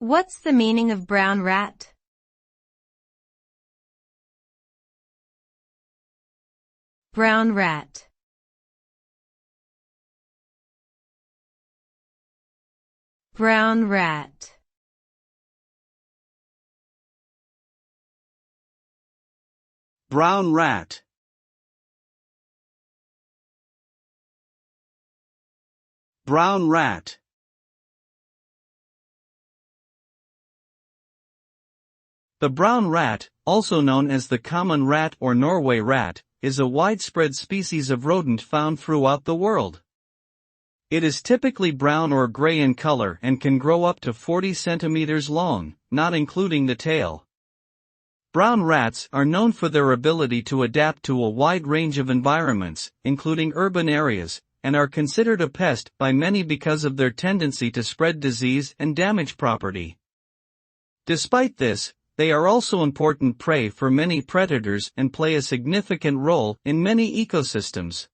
What's the meaning of brown rat? Brown rat. Brown rat. Brown rat. Brown rat. The brown rat, also known as the common rat or Norway rat, is a widespread species of rodent found throughout the world. It is typically brown or gray in color and can grow up to 40 centimeters long, not including the tail. Brown rats are known for their ability to adapt to a wide range of environments, including urban areas, and are considered a pest by many because of their tendency to spread disease and damage property. Despite this, they are also important prey for many predators and play a significant role in many ecosystems.